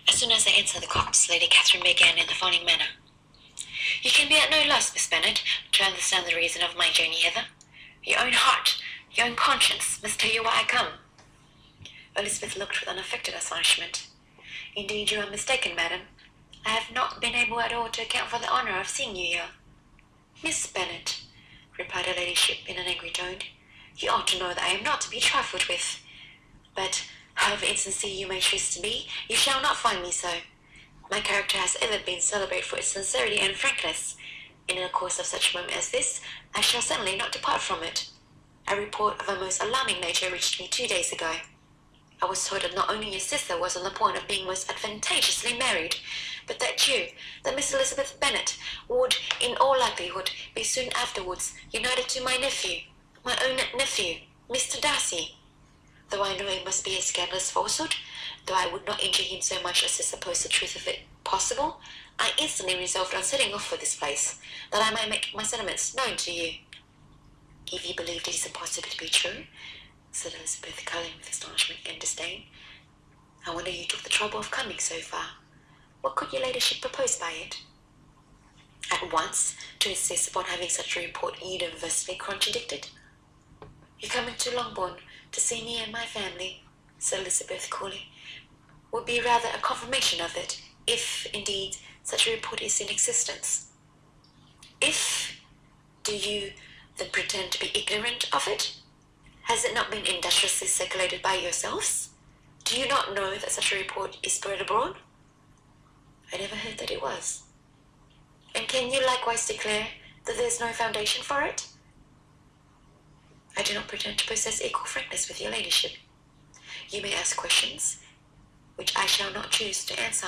As soon as I entered the copse, Lady Catherine began in the following manner. You can be at no loss, Miss Bennet, to understand the reason of my journey hither. Your own heart, your own conscience must tell you why I come. Elizabeth looked with unaffected astonishment. Indeed, you are mistaken, madam. I have not been able at all to account for the honour of seeing you here. Miss Bennet, replied her ladyship in an angry tone, you ought to know that I am not to be trifled with. But, however insincere you may choose to be, you shall not find me so. My character has ever been celebrated for its sincerity and frankness. In the course of such a moment as this, I shall certainly not depart from it. A report of a most alarming nature reached me 2 days ago. I was told that not only your sister was on the point of being most advantageously married, but that you, that Miss Elizabeth Bennet, would, in all likelihood, be soon afterwards united to my nephew, my own nephew, Mr. Darcy. Though I know it must be a scandalous falsehood, though I would not injure him so much as to suppose the truth of it possible, I instantly resolved on setting off for this place, that I might make my sentiments known to you. If you believe it is impossible to be true, said Elizabeth, colouring with astonishment and disdain, I wonder you took the trouble of coming so far. What could your ladyship propose by it? At once, to insist upon having such a report universally contradicted. You coming to Longbourn to see me and my family, said Elizabeth coolly, would be rather a confirmation of it, if, indeed, such a report is in existence. If, do you then pretend to be ignorant of it? Has it not been industriously circulated by yourselves? Do you not know that such a report is spread abroad? I never heard that it was. And can you likewise declare that there is no foundation for it? I do not pretend to possess equal frankness with your ladyship. You may ask questions, which I shall not choose to answer.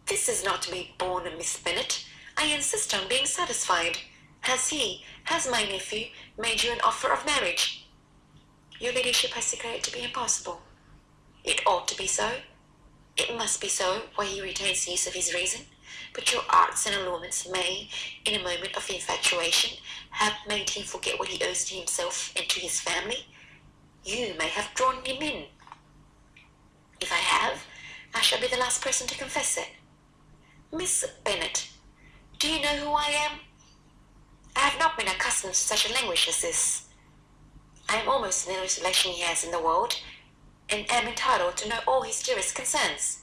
This is not to be borne, Miss Bennet. I insist on being satisfied. Has my nephew made you an offer of marriage? Your ladyship has declared it to be impossible. It ought to be so. It must be so, while he retains the use of his reason. But your arts and allurements may, in a moment of infatuation, have made him forget what he owes to himself and to his family. You may have drawn him in. If I have, I shall be the last person to confess it. Miss Bennet, do you know who I am? I have not been accustomed to such a language as this. I am almost the nearest relation he has in the world, and am entitled to know all his dearest concerns.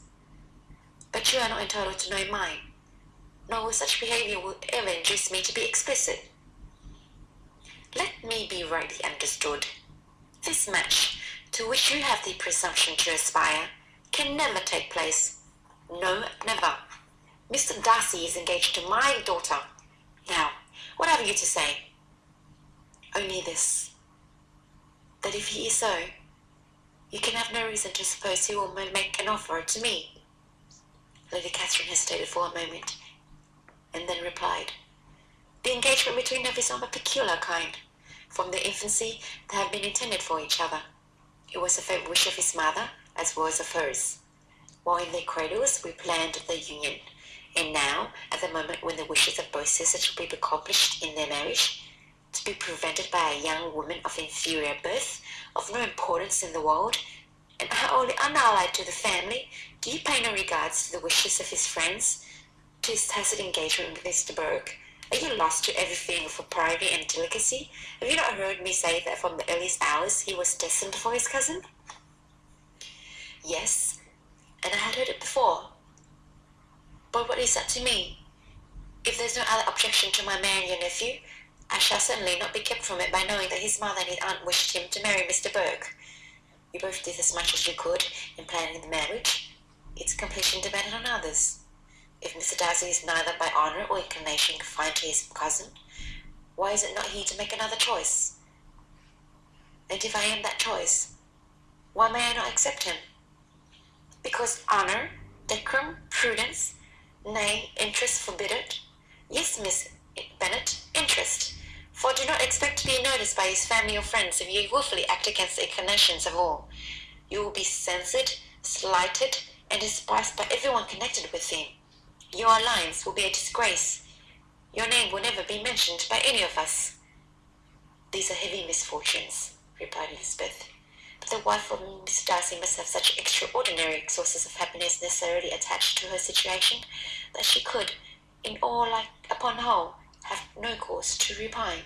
But you are not entitled to know mine, nor will such behaviour would ever induce me to be explicit. Let me be rightly understood. This match, to which you have the presumption to aspire, can never take place. No, never. Mr. Darcy is engaged to my daughter. Now, what have you to say? Only this, that if he is so, you can have no reason to suppose he will make an offer to me. Lady Catherine hesitated for a moment, and then replied, the engagement between them is of a peculiar kind. From their infancy, they have been intended for each other. It was a favourite wish of his mother, as well as of hers. While in their cradles, we planned their union, and now, at the moment when the wishes of both sisters will be accomplished in their marriage, to be prevented by a young woman of inferior birth, of no importance in the world, and wholly unallied to the family, do you pay no regards to the wishes of his friends, to his tacit engagement with Mr. Burke? Are you lost to every feeling of propriety and delicacy? Have you not heard me say that from the earliest hours he was destined for his cousin? Yes, and I had heard it before. But what is that to me? If there's no other objection to my marrying your nephew, I shall certainly not be kept from it by knowing that his mother and his aunt wished him to marry Mr. Burke. You both did as much as you could in planning the marriage. Its completion depended on others. If Mr. Darcy is neither by honour or inclination confined to his cousin, why is it not he to make another choice? And if I am that choice, why may I not accept him? Because honour, decorum, prudence, nay, interest forbid it? Yes, Miss Bennet, interest. For do not expect to be noticed by his family or friends if you wilfully act against the inclinations of all. You will be censured, slighted, and despised by everyone connected with him. Your alliance will be a disgrace. Your name will never be mentioned by any of us. These are heavy misfortunes, replied Elizabeth, The wife of Mr. Darcy must have such extraordinary sources of happiness necessarily attached to her situation, that she could, in all like upon the whole, have no cause to repine.